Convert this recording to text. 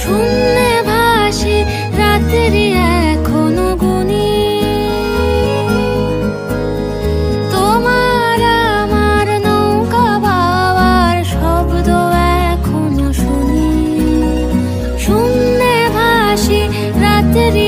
শূন্যে ভাসি রাত্রি এখনো গুনি, তোমার আমার নৌকা বাবার শব্দ এখনো শুনি। শূন্যে ভাসি রাত্রি